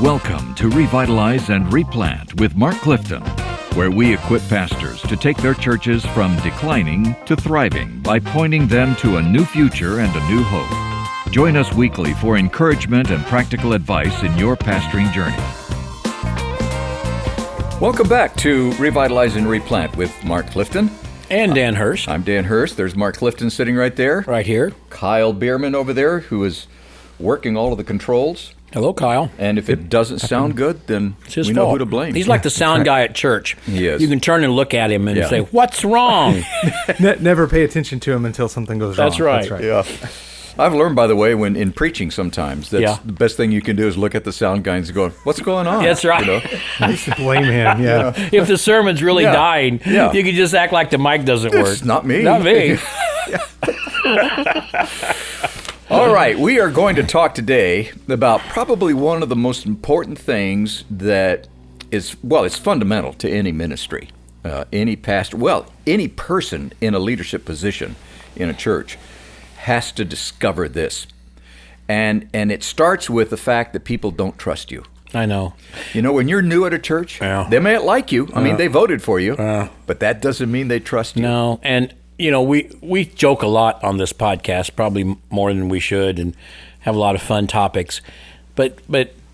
Welcome to Revitalize and Replant with Mark Clifton, where we equip pastors to take their churches from declining to thriving by pointing them to a new future and a new hope. Join us weekly for encouragement and practical advice in your pastoring journey. Welcome back to Revitalize and Replant with Mark Clifton. And Dan Hurst. I'm Dan Hurst. There's Mark Clifton sitting right there. Right here. Kyle Bueermann over there, who is working all of the controls. Hello, Kyle. And if it doesn't sound good, then we know who to blame. He's like the sound guy at church. He is. You can turn and look at him and say, "What's wrong?" Never pay attention to him until something goes wrong. That's right. Yeah. I've learned, by the way, when in preaching sometimes, that's the best thing you can do is look at the sound guy and go, "What's going on?" That's right. Blame him, yeah. If the sermon's really dying, you can just act like the mic doesn't work. It's not me. Not me. All right, we are going to talk today about probably one of the most important things that is, it's fundamental to any ministry, any pastor, any person in a leadership position in a church has to discover this. And it starts with the fact that people don't trust you. I know. You know, when you're new at a church, they may not like you. I mean, they voted for you, but that doesn't mean they trust you. No, and you know, we joke a lot on this podcast, probably more than we should, and have a lot of fun topics. But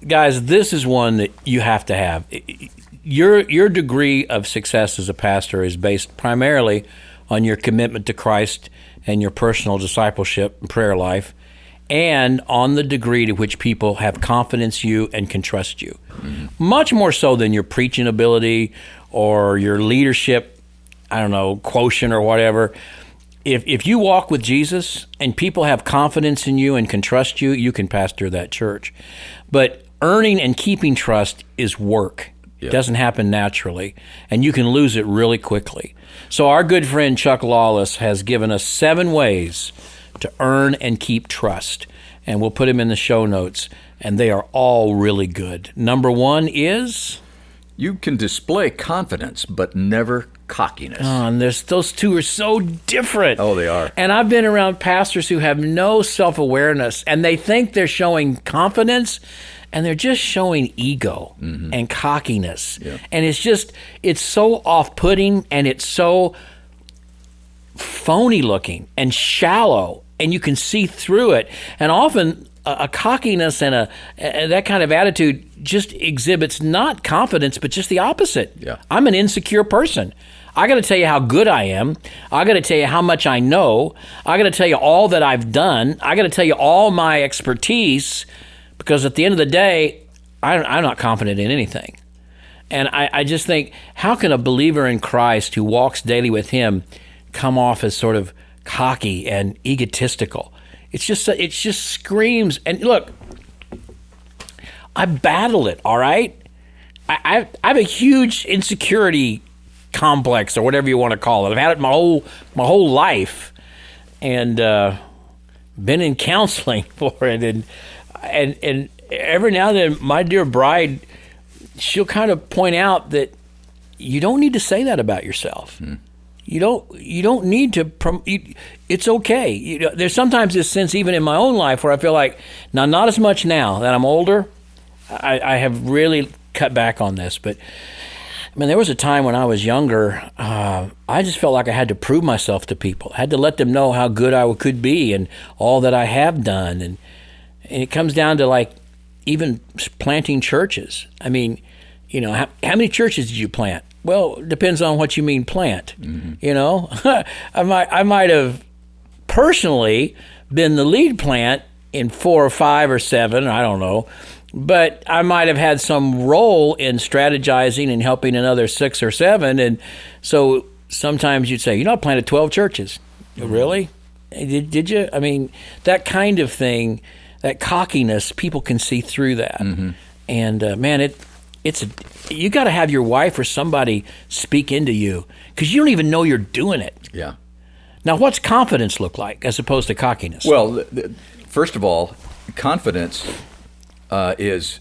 guys, this is one that you have to have. Your degree of success as a pastor is based primarily on your commitment to Christ and your personal discipleship and prayer life, and on the degree to which people have confidence in you and can trust you. Mm-hmm. Much more so than your preaching ability or your leadership, quotient or whatever. If you walk with Jesus and people have confidence in you and can trust you, you can pastor that church. But earning and keeping trust is work. It doesn't happen naturally, and you can lose it really quickly. So our good friend Chuck Lawless has given us 7 ways to earn and keep trust, and we'll put them in the show notes, and they are all really good. Number 1 is? You can display confidence, but never cockiness. Oh, and those two are so different. Oh, they are. And I've been around pastors who have no self-awareness, and they think they're showing confidence, and they're just showing ego and cockiness. Yeah. And it's so off-putting, and it's so phony looking and shallow, and you can see through it. And often a cockiness and that kind of attitude just exhibits not confidence, but just the opposite. Yeah. I'm an insecure person. I got to tell you how good I am. I got to tell you how much I know. I got to tell you all that I've done. I got to tell you all my expertise, because at the end of the day, I'm not confident in anything. And I just think, how can a believer in Christ who walks daily with Him come off as sort of cocky and egotistical? It just screams. And look, I battle it, all right? I have a huge insecurity complex, or whatever you want to call it. I've had it my whole life, and been in counseling for it, and every now and then, my dear bride, she'll kind of point out that you don't need to say that about yourself. You don't need to. It's okay. There's sometimes this sense, even in my own life, where I feel like, now, not as much now that I'm older. I have really cut back on this, but I mean, there was a time when I was younger. I just felt like I had to prove myself to people. I had to let them know how good I could be and all that I have done, and it comes down to like even planting churches. I mean, how many churches did you plant? Well, it depends on what you mean plant. I might have personally been the lead plant in 4 or 5 or 7, I don't know, but I might have had some role in strategizing and helping another 6 or 7. And so sometimes you'd say, I planted 12 churches. Really? Did you? I mean, that kind of thing, that cockiness, people can see through that. And man, you got to have your wife or somebody speak into you, because you don't even know you're doing it. Yeah. Now, what's confidence look like as opposed to cockiness? Well, first of all, confidence is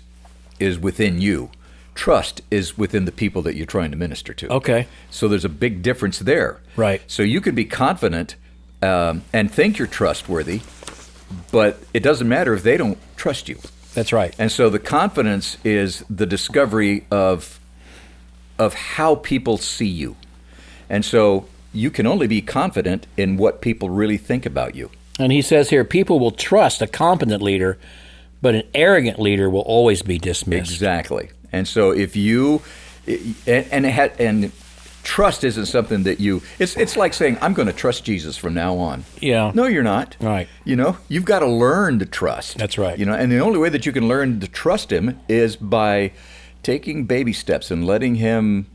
within you. Trust is within the people that you're trying to minister to. Okay. So there's a big difference there. Right. So you can be confident and think you're trustworthy, but it doesn't matter if they don't trust you. That's right. And so the confidence is the discovery of how people see you. And so you can only be confident in what people really think about you. And he says here, people will trust a competent leader, but an arrogant leader will always be dismissed. Exactly. And so if you and trust isn't something that it's like saying, I'm going to trust Jesus from now on. Yeah. No, you're not. Right. You've got to learn to trust. That's right. And the only way that you can learn to trust him is by taking baby steps and letting him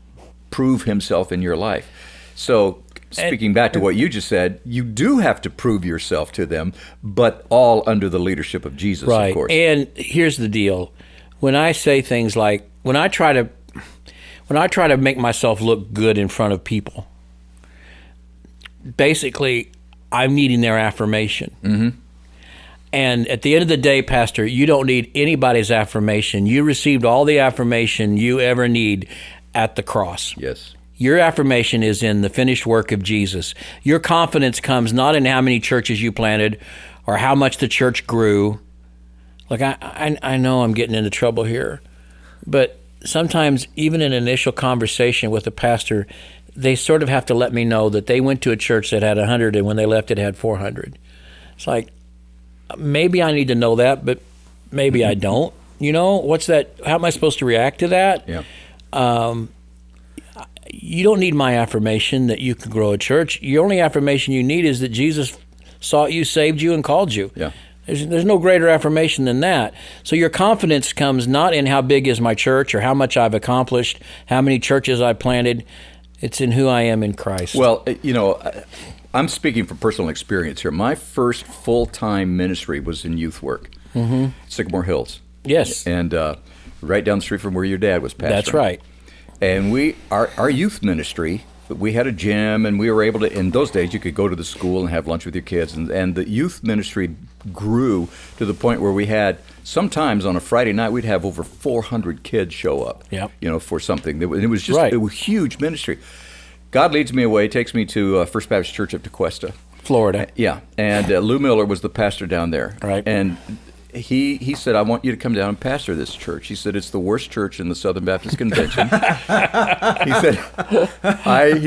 prove himself in your life. So speaking back to what you just said, you do have to prove yourself to them, but all under the leadership of Jesus, right. Of course. And here's the deal. When I say things like, when I try to make myself look good in front of people, basically, I'm needing their affirmation. Mm-hmm. And at the end of the day, Pastor, you don't need anybody's affirmation. You received all the affirmation you ever need at the cross. Yes. Your affirmation is in the finished work of Jesus. Your confidence comes not in how many churches you planted or how much the church grew. Look, I know I'm getting into trouble here, but sometimes even in an initial conversation with a pastor, they sort of have to let me know that they went to a church that had 100 and when they left it had 400. It's like, maybe I need to know that, but maybe I don't. What's that? How am I supposed to react to that? Yeah. You don't need my affirmation that you can grow a church. Your only affirmation you need is that Jesus sought you, saved you, and called you. Yeah. There's no greater affirmation than that. So your confidence comes not in how big is my church or how much I've accomplished, how many churches I've planted. It's in who I am in Christ. Well, I'm speaking from personal experience here. My first full-time ministry was in youth work, Sycamore Hills. Yes. And right down the street from where your dad was pastoring. That's right. And our youth ministry, we had a gym, and we were able to, in those days, you could go to the school and have lunch with your kids. And the youth ministry grew to the point where we had, sometimes on a Friday night, we'd have over 400 kids show up, for something. It was just right. It was huge ministry. God leads me away, takes me to First Baptist Church of Tequesta. Florida. Yeah, and Lou Miller was the pastor down there. Right. And he said, I want you to come down and pastor this church. He said, it's the worst church in the Southern Baptist Convention. He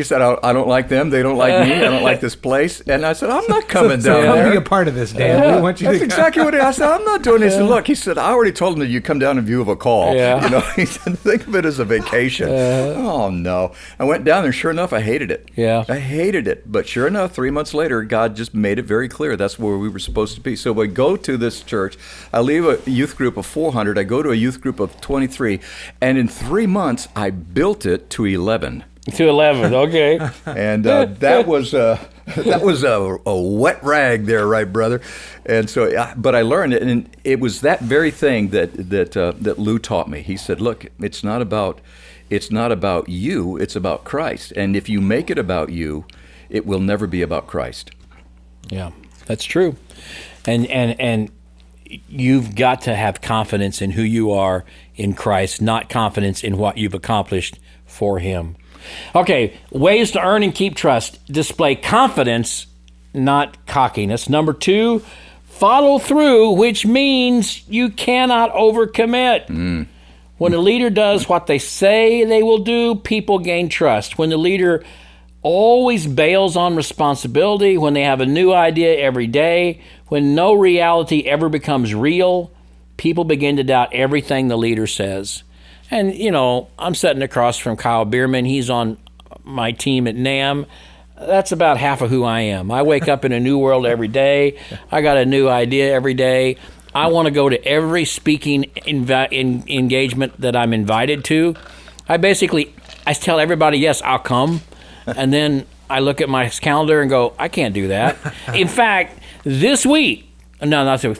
said, I don't like them. They don't like me. I don't like this place. And I said, I'm not coming down come there. be a part of this, Dan. We want you That's to exactly what I said. I'm not doing this. And look, he said, I already told him that you come down in view of a call. Yeah. He said, think of it as a vacation. Oh, no. I went down there. Sure enough, I hated it. Yeah. I hated it. But sure enough, 3 months later, God just made it very clear that's where we were supposed to be. So we go to this church. I leave a youth group of 400. I go to a youth group of 23. And in 3 months, I built it to 11. To 11, okay. And that was a wet rag there, right, brother? And so, but I learned it, and it was that very thing that Lou taught me. He said, "Look, it's not about you. It's about Christ. And if you make it about you, it will never be about Christ." Yeah, that's true. And you've got to have confidence in who you are in Christ, not confidence in what you've accomplished for Him. Okay, ways to earn and keep trust. Display confidence, not cockiness. Number 2, follow through, which means you cannot overcommit. When a leader does what they say they will do, people gain trust. When the leader always bails on responsibility, when they have a new idea every day, when no reality ever becomes real, people begin to doubt everything the leader says. And, I'm sitting across from Kyle Bueermann. He's on my team at NAM. That's about half of who I am. I wake up in a new world every day. I got a new idea every day. I want to go to every speaking engagement that I'm invited to. I tell everybody, yes, I'll come. And then I look at my calendar and go, I can't do that. In fact,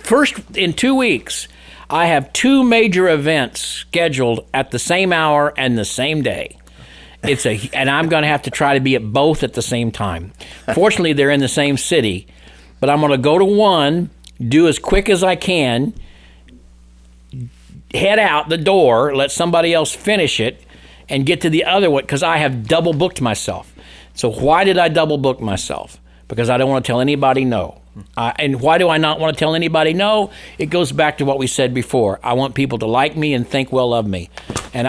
first in 2 weeks, I have 2 major events scheduled at the same hour and the same day. And I'm going to have to try to be at both at the same time. Fortunately, they're in the same city, but I'm going to go to one, do as quick as I can, head out the door, let somebody else finish it, and get to the other one because I have double booked myself. So why did I double book myself? Because I don't want to tell anybody no. And why do I not want to tell anybody no? It goes back to what we said before. I want people to like me and think well of me. And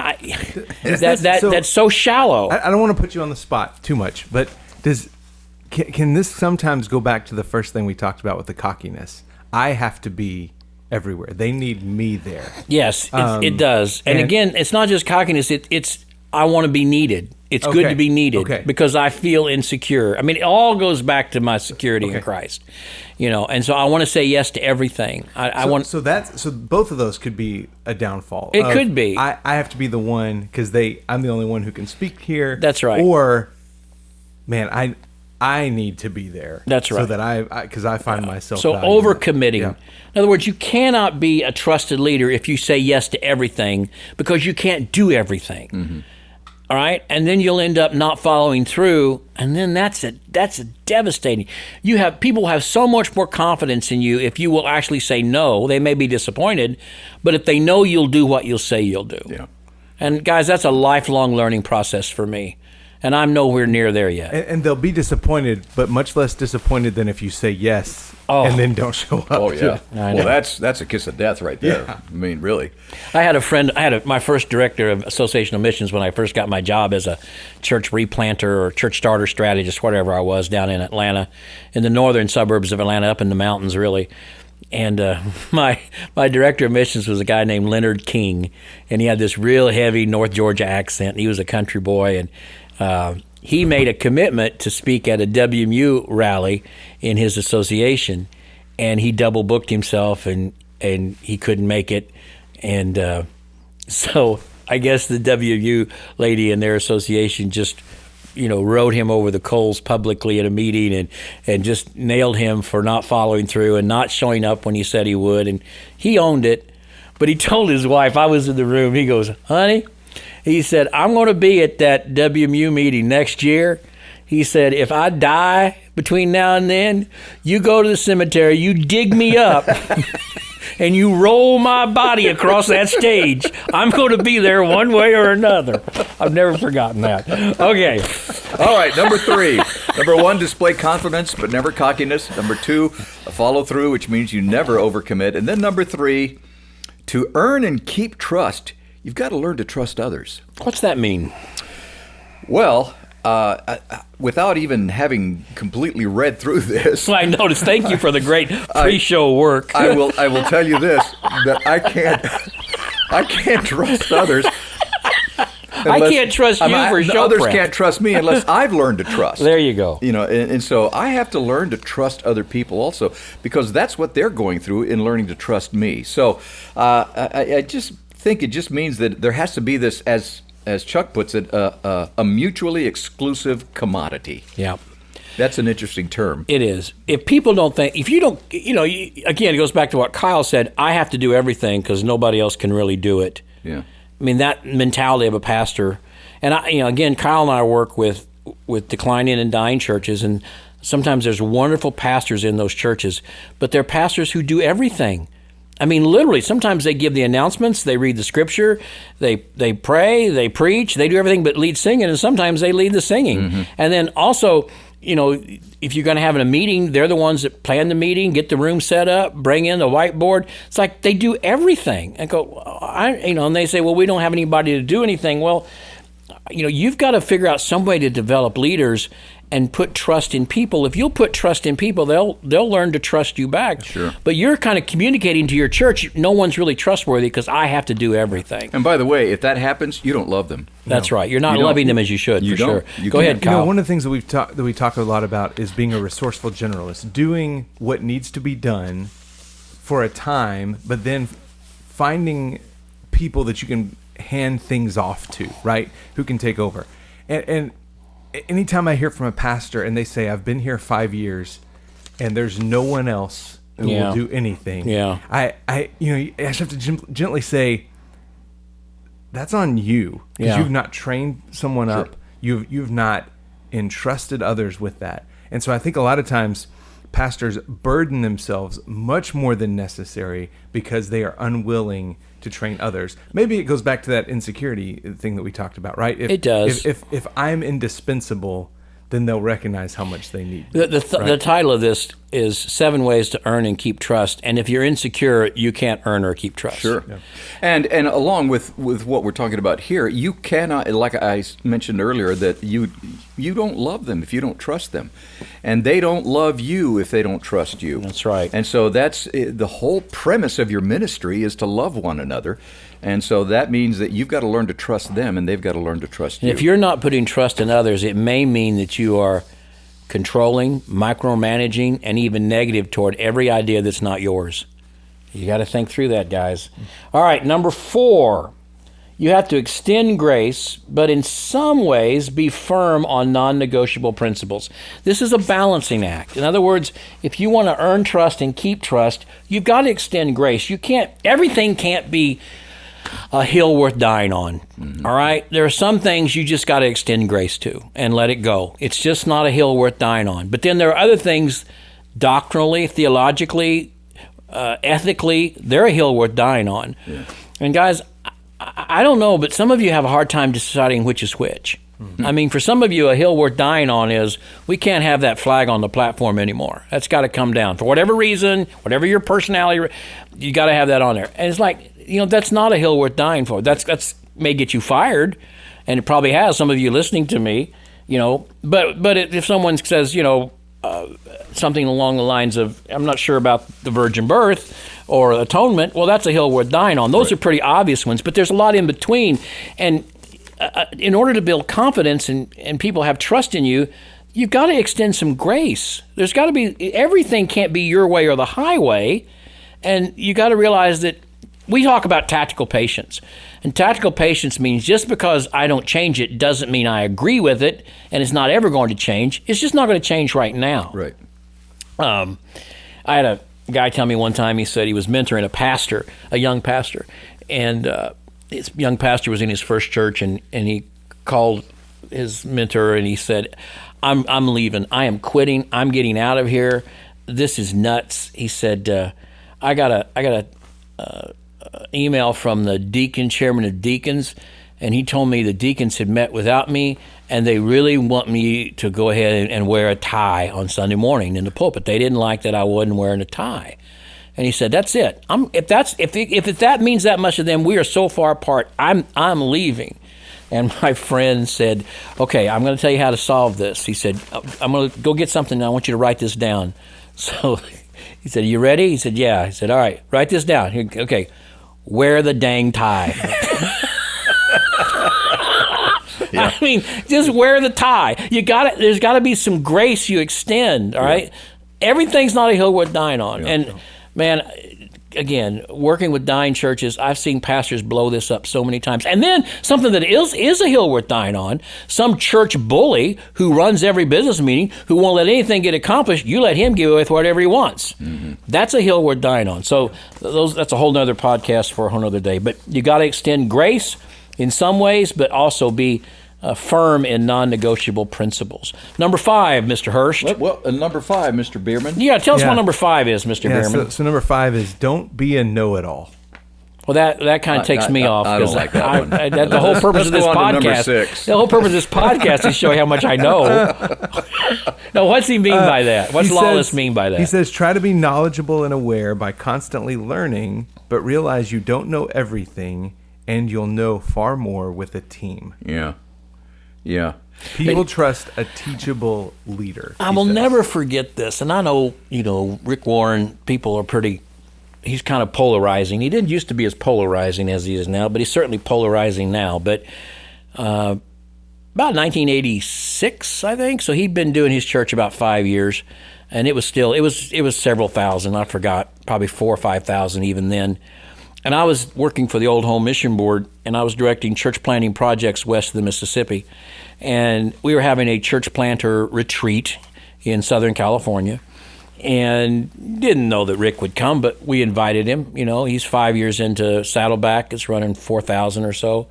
that's so shallow. I don't want to put you on the spot too much, but can this sometimes go back to the first thing we talked about with the cockiness? I have to be everywhere. They need me there. Yes, it does. And again, it's not just cockiness. It's I want to be needed. It's good to be needed because I feel insecure. I mean, it all goes back to my security in Christ, And so I want to say yes to everything. So both of those could be a downfall. It could be. I have to be the one because I'm the only one who can speak here. That's right. Or, man, I need to be there. That's right. So that because I find myself overcommitting. Yeah. In other words, you cannot be a trusted leader if you say yes to everything because you can't do everything. Mm-hmm. All right, and then you'll end up not following through, and then that's devastating. People have so much more confidence in you if you will actually say no. They may be disappointed, but if they know you'll do what you'll say you'll do. Yeah. And guys, that's a lifelong learning process for me, and I'm nowhere near there yet. And they'll be disappointed, but much less disappointed than if you say yes and then don't show up. Oh yeah. Well, that's a kiss of death right there. Yeah. I mean, really. I had a friend. My first director of Associational Missions when I first got my job as a church replanter or church starter strategist, whatever I was, down in Atlanta, in the northern suburbs of Atlanta, up in the mountains, really. And my director of missions was a guy named Leonard King, and he had this real heavy North Georgia accent. He was a country boy, and he made a commitment to speak at a WMU rally in his association, and he double booked himself, and he couldn't make it, and so I guess the WMU lady in their association just rode him over the coals publicly at a meeting and just nailed him for not following through and not showing up when he said he would, and he owned it. But he told his wife, I was in the room, he goes, honey, he said, I'm going to be at that WMU meeting next year. He said, if I die between now and then, you go to the cemetery, you dig me up, and you roll my body across that stage. I'm going to be there one way or another. I've never forgotten that. Okay. All right, number 3. Number 1, display confidence, but never cockiness. Number 2, a follow through, which means you never overcommit. And then number 3, to earn and keep trust, you've got to learn to trust others. What's that mean? Well, without even having completely read through this, I noticed. Thank you for the great pre-show work. I will tell you this: that I can't trust others. I can't trust you for show others prep. Can't trust me unless I've learned to trust. There you go. And so I have to learn to trust other people also, because that's what they're going through in learning to trust me. So I just think it just means that there has to be this, as Chuck puts it, a mutually exclusive commodity. Yeah. That's an interesting term. It is. If people don't think, if you don't, again, it goes back to what Kyle said, I have to do everything because nobody else can really do it. Yeah. I mean, that mentality of a pastor, and again, Kyle and I work with declining and dying churches, and sometimes there's wonderful pastors in those churches, but they're pastors who do everything. I mean, literally, sometimes they give the announcements, they read the scripture, they pray, they preach, they do everything but lead singing, and sometimes they lead the singing. Mm-hmm. And then also, if you're going to have a meeting, they're the ones that plan the meeting, get the room set up, bring in the whiteboard. It's like they do everything. And and they say, well, we don't have anybody to do anything. Well, you've got to figure out some way to develop leaders and put trust in people. If you'll put trust in people, they'll learn to trust you back. Sure. But you're kind of communicating to your church, no one's really trustworthy because I have to do everything. And by the way, if that happens, you don't love them. That's right. You're not loving them as you should, for sure. Go ahead, Kyle. One of the things that we talk a lot about is being a resourceful generalist, doing what needs to be done for a time, but then finding people that you can hand things off to, right? Who can take over. And anytime I hear from a pastor and they say, I've been here 5 years and there's no one else who will do anything. Yeah. I just have to gently say, that's on you, because you've not trained someone up. You've not entrusted others with that. And so I think a lot of times pastors burden themselves much more than necessary because they are unwilling to train others. Maybe it goes back to that insecurity thing that we talked about, right? It does. If I'm indispensable, then they'll recognize how much they need. The title of this is 7 Ways to Earn and Keep Trust. And if you're insecure, you can't earn or keep trust. Sure. Yeah. And along with what we're talking about here, you cannot, like I mentioned earlier, that you don't love them if you don't trust them. And they don't love you if they don't trust you. That's right. And so that's the whole premise of your ministry is to love one another. And so that means that you've got to learn to trust them, and they've got to learn to trust you. If you're not putting trust in others, it may mean that you are controlling, micromanaging, and even negative toward every idea that's not yours. You got to think through that, guys. All right, number 4, you have to extend grace, but in some ways be firm on non-negotiable principles. This is a balancing act. In other words, if you want to earn trust and keep trust, you've got to extend grace. Everything can't be a hill worth dying on. Mm-hmm. All right? There are some things you just got to extend grace to and let it go. It's just not a hill worth dying on. But then there are other things, doctrinally, theologically, ethically, they're a hill worth dying on. Yeah. And guys, I don't know, but some of you have a hard time deciding which is which. Mm-hmm. I mean, for some of you, a hill worth dying on is we can't have that flag on the platform anymore. That's got to come down. For whatever reason, whatever your personality, you got to have that on there. And it's like, that's not a hill worth dying for. That's may get you fired, and it probably has, some of you listening to me, But if someone says, something along the lines of, I'm not sure about the virgin birth or atonement, well, that's a hill worth dying on. Those are pretty obvious ones, but there's a lot in between. And in order to build confidence and people have trust in you, you've got to extend some grace. There's got to be, everything can't be your way or the highway, and you got to realize that we talk about tactical patience. And tactical patience means just because I don't change it doesn't mean I agree with it, and it's not ever going to change. It's just not going to change right now. Right. I had a guy tell me one time, he said he was mentoring a young pastor, and his young pastor was in his first church, and he called his mentor and he said, I'm leaving. I am quitting. I'm getting out of here. This is nuts. He said, I got a email from the chairman of deacons, and he told me the deacons had met without me, and they really want me to go ahead and wear a tie on Sunday morning in the pulpit. They didn't like that I wasn't wearing a tie. And he said, "That's it. If that means that much to them, we are so far apart. I'm leaving." And my friend said, "Okay, I'm going to tell you how to solve this." He said, "I'm going to go get something, and I want you to write this down." So he said, "You ready?" He said, "Yeah." He said, "All right, write this down." Okay, wear the dang tie. Yeah. I mean, just wear the tie. There's got to be some grace you extend. All right, everything's not a hill worth dying on. Yeah. And man, again, working with dying churches, I've seen pastors blow this up so many times. And then something that is a hill worth dying on, some church bully who runs every business meeting, who won't let anything get accomplished, you let him get away with whatever he wants. Mm-hmm. That's a hill worth dying on. So that's a whole nother podcast for a whole nother day. But you got to extend grace in some ways, but also be firm in non-negotiable principles. Number 5, Mr. Hurst. Well, number 5, Mr. Bueermann. Yeah, tell us what number 5 is, Mr. Bueermann. So number 5 is don't be a know-it-all. Well, that kind of takes me off. I don't like that one. The whole purpose of this podcast. The whole purpose of this podcast is to show you how much I know. No, what's he mean by that? What's Lawless mean by that? He says, try to be knowledgeable and aware by constantly learning, but realize you don't know everything, and you'll know far more with a team. Yeah. Yeah. People trust a teachable leader. I will never forget this. And I know, Rick Warren, people are he's kind of polarizing. He didn't used to be as polarizing as he is now, but he's certainly polarizing now. But about 1986, I think. So he'd been doing his church about 5 years, and it was several thousand. I forgot, probably 4,000 or 5,000 even then. And I was working for the Old Home Mission Board, and I was directing church planting projects west of the Mississippi. And we were having a church planter retreat in Southern California, and didn't know that Rick would come, but we invited him. He's 5 years into Saddleback. It's running 4,000 or so.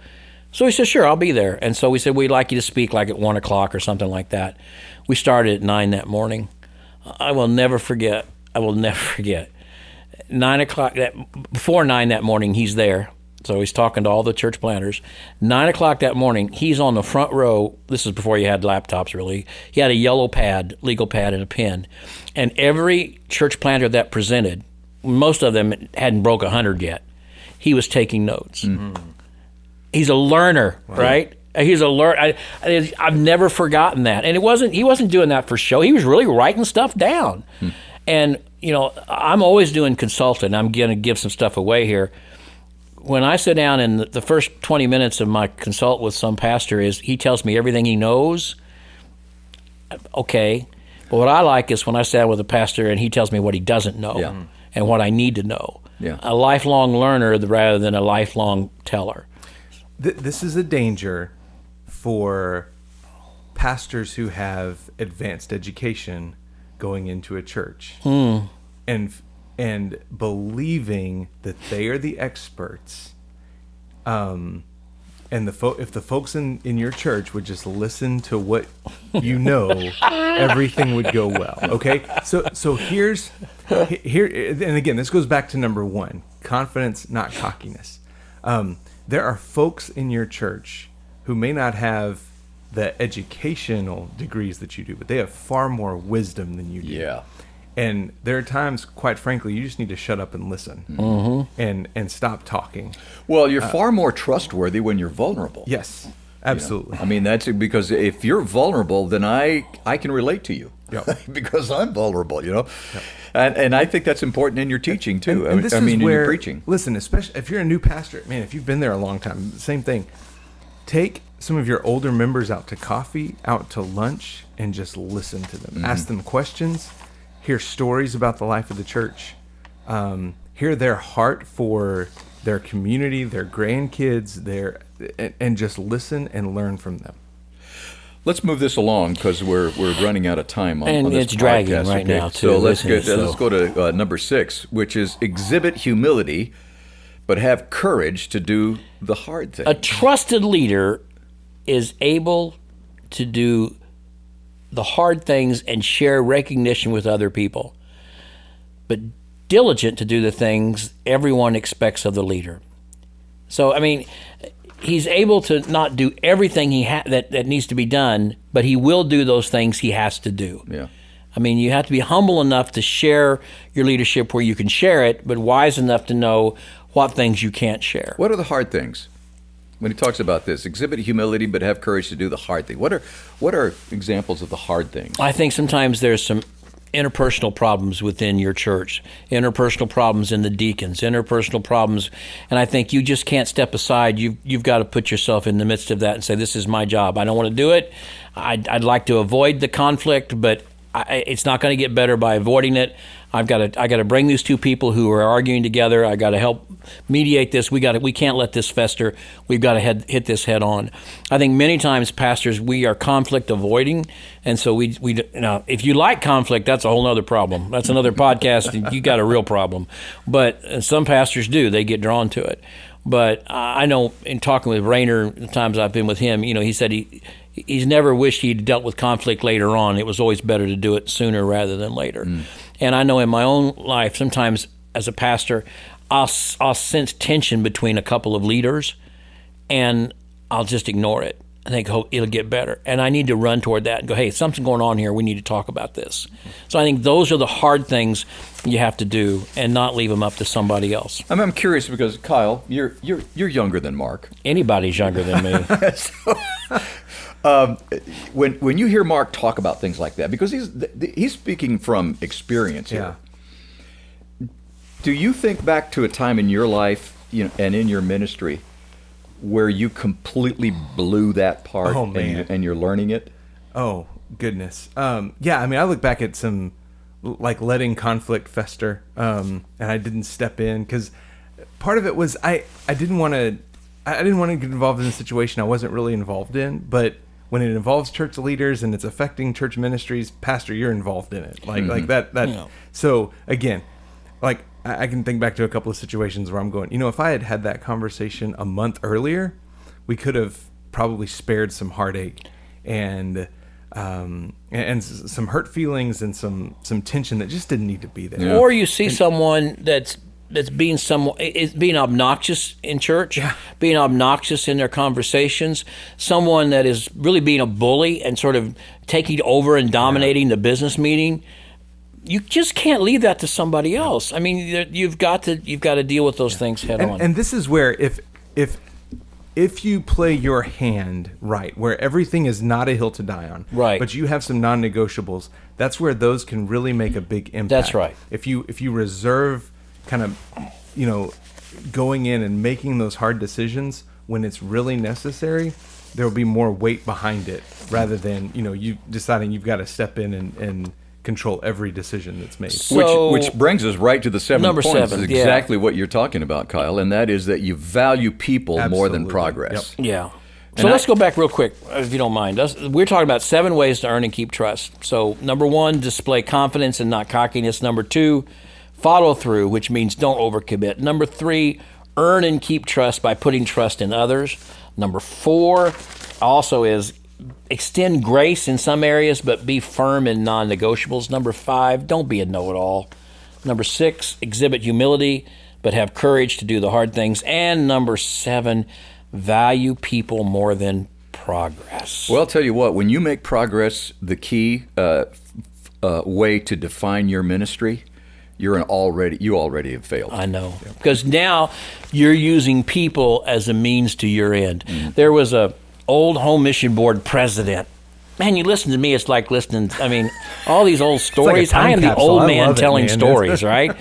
So he said, "Sure, I'll be there." And so we said, "We'd like you to speak like at 1 o'clock or something like that." We started at 9 that morning. I will never forget. 9 o'clock, before 9 that morning, he's there. So he's talking to all the church planters. 9 o'clock that morning, he's on the front row. This is before you had laptops, really. He had a yellow pad, legal pad, and a pen. And every church planter that presented, most of them hadn't broke 100 yet. He was taking notes. He's a learner, right? He's a learner. I've never forgotten that. And he wasn't doing that for show. He was really writing stuff down. And, I'm always doing consulting. I'm going to give some stuff away here. When I sit down and the first 20 minutes of my consult with some pastor is he tells me everything he knows, okay. But what I like is when I sit down with a pastor and he tells me what he doesn't know and what I need to know. Yeah. A lifelong learner rather than a lifelong teller. This is a danger for pastors who have advanced education going into a church and believing that they are the experts, and if the folks in your church would just listen to what everything would go well. Okay, so here, and again, this goes back to number one: confidence, not cockiness. There are folks in your church who may not have the educational degrees that you do, but they have far more wisdom than you do. Yeah. And there are times, quite frankly, you just need to shut up and listen and stop talking. Well, you're far more trustworthy when you're vulnerable. Yes, absolutely. I mean, that's because if you're vulnerable, then I can relate to you. Yep. Because I'm vulnerable, Yep. And I think that's important in your teaching, too. And this is in where, your preaching. Listen, especially if you're a new pastor, man, if you've been there a long time, same thing. Take some of your older members out to coffee, out to lunch, and just listen to them. Ask them questions. Hear stories about the life of the church, hear their heart for their community, their grandkids, and just listen and learn from them. Let's move this along because we're running out of time on this it's dragging podcast, right now too. So let's go to number 6, which is exhibit humility, but have courage to do the hard thing. A trusted leader is able to do the hard things and share recognition with other people, but diligent to do the things everyone expects of the leader. So, he's able to not do everything that needs to be done, but he will do those things he has to do. Yeah. You have to be humble enough to share your leadership where you can share it, but wise enough to know what things you can't share. What are the hard things? When he talks about this, exhibit humility, but have courage to do the hard thing. What are examples of the hard things? I think sometimes there's some interpersonal problems within your church, interpersonal problems in the deacons, interpersonal problems, and I think you just can't step aside. You've got to put yourself in the midst of that and say, this is my job. I don't want to do it. I'd like to avoid the conflict, but it's not going to get better by avoiding it. I got to bring these two people who are arguing together. I got to help mediate this. We can't let this fester. We've got to hit this head on. I think many times pastors, we are conflict avoiding, and so we if you like conflict, that's a whole other problem. That's another podcast. You got a real problem. But some pastors do. They get drawn to it. But I know in talking with Rayner, the times I've been with him, he said he's never wished he'd dealt with conflict later on. It was always better to do it sooner rather than later. And I know in my own life, sometimes as a pastor, I'll sense tension between a couple of leaders, and I'll just ignore it. I think, it'll get better. And I need to run toward that and go, hey, something's going on here. We need to talk about this. So I think those are the hard things you have to do and not leave them up to somebody else. I'm curious because, Kyle, you're younger than Mark. Anybody's younger than me. When you hear Mark talk about things like that, because he's speaking from experience here. Do you think back to a time in your life, and in your ministry, where you completely blew that part? Oh, man. And you're learning it? Oh, goodness. I look back at some, like, letting conflict fester, and I didn't step in because part of it was I didn't want to get involved in a situation I wasn't really involved in, but when it involves church leaders and it's affecting church ministries, pastor, you're involved in it. Like that. So again, like I can think back to a couple of situations where I'm going, if I had that conversation a month earlier, we could have probably spared some heartache and some hurt feelings and some tension that just didn't need to be there. Yeah. Or you see someone that's that's being obnoxious in church, being obnoxious in their conversations, someone that is really being a bully and sort of taking over and dominating the business meeting. You just can't leave that to somebody else. I mean, you've got to deal with those things head on. And this is where if you play your hand right, where everything is not a hill to die on, right, but you have some non-negotiables, that's where those can really make a big impact. That's right. If you reserve kind of, going in and making those hard decisions when it's really necessary, there will be more weight behind it rather than, you deciding you've got to step in and control every decision that's made. So, which brings us right to the seventh number point. seven, This is exactly what you're talking about, Kyle, and that is that you value people more than Absolutely. progress. Yep. Yeah. So let's go back real quick, if you don't mind. We're talking about 7 ways to earn and keep trust. So number 1, display confidence and not cockiness. Number 2, follow through, which means don't overcommit. Number 3, earn and keep trust by putting trust in others. Number 4 also is extend grace in some areas, but be firm in non-negotiables. Number 5, don't be a know-it-all. Number 6, exhibit humility, but have courage to do the hard things. And number 7, value people more than progress. Well, I'll tell you what, when you make progress the key way to define your ministry, you already have failed. I know. Because now you're using people as a means to your end. Mm-hmm. There was a old home mission board president. Man, you listen to me, it's like listening, all these old stories. Like I am the old man telling stories, right?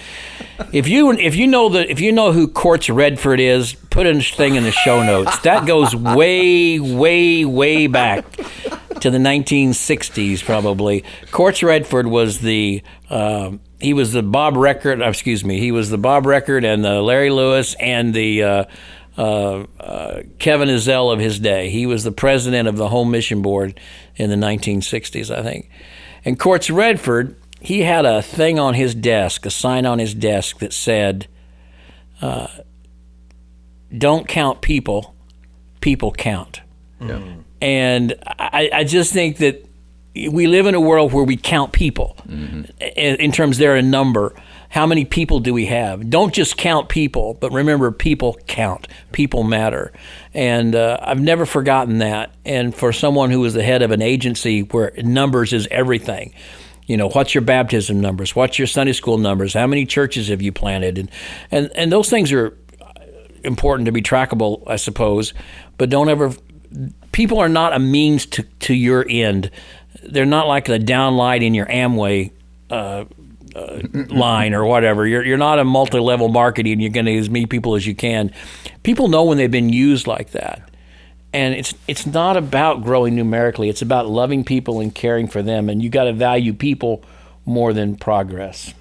If you know who Courts Redford is, put a thing in the show notes. That goes way, way, way back to the 1960s, probably. Courts Redford was he was the Bob Record and the Larry Lewis and the Kevin Ezell of his day. He was the president of the Home Mission Board in the 1960s, I think. And Courts Redford, he had a thing on his desk, a sign on his desk that said, don't count people, people count. Yeah. And I just think that we live in a world where we count people in terms they're a number. How many people do we have? Don't just count people, but remember, people count. People matter. And I've never forgotten that. And for someone who was the head of an agency where numbers is everything, what's your baptism numbers? What's your Sunday school numbers? How many churches have you planted? And those things are important to be trackable, I suppose, but people are not a means to your end. They're not like the downlight in your Amway line or whatever. You're not a multi-level marketing. You're going to as many people as you can. People know when they've been used like that. And it's not about growing numerically. It's about loving people and caring for them. And you got to value people more than progress.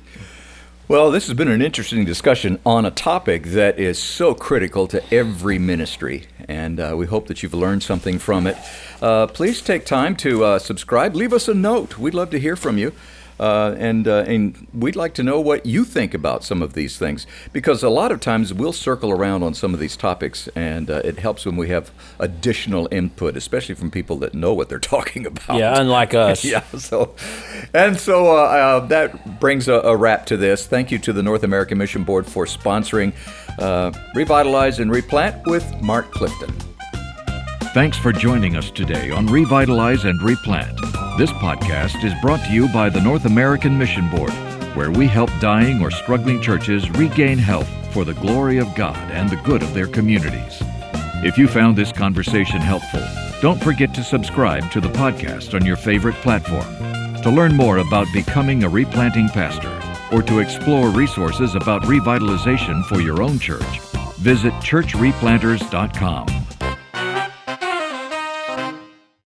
Well, this has been an interesting discussion on a topic that is so critical to every ministry, and we hope that you've learned something from it. Please take time to subscribe. Leave us a note. We'd love to hear from you. And we'd like to know what you think about some of these things, because a lot of times we'll circle around on some of these topics, and it helps when we have additional input, especially from people that know what they're talking about. Yeah, unlike us. Yeah. So that brings a wrap to this. Thank you to the North American Mission Board for sponsoring Revitalize and Replant with Mark Clifton. Thanks for joining us today on Revitalize and Replant. This podcast is brought to you by the North American Mission Board, where we help dying or struggling churches regain health for the glory of God and the good of their communities. If you found this conversation helpful, don't forget to subscribe to the podcast on your favorite platform. To learn more about becoming a replanting pastor or to explore resources about revitalization for your own church, visit churchreplanters.com.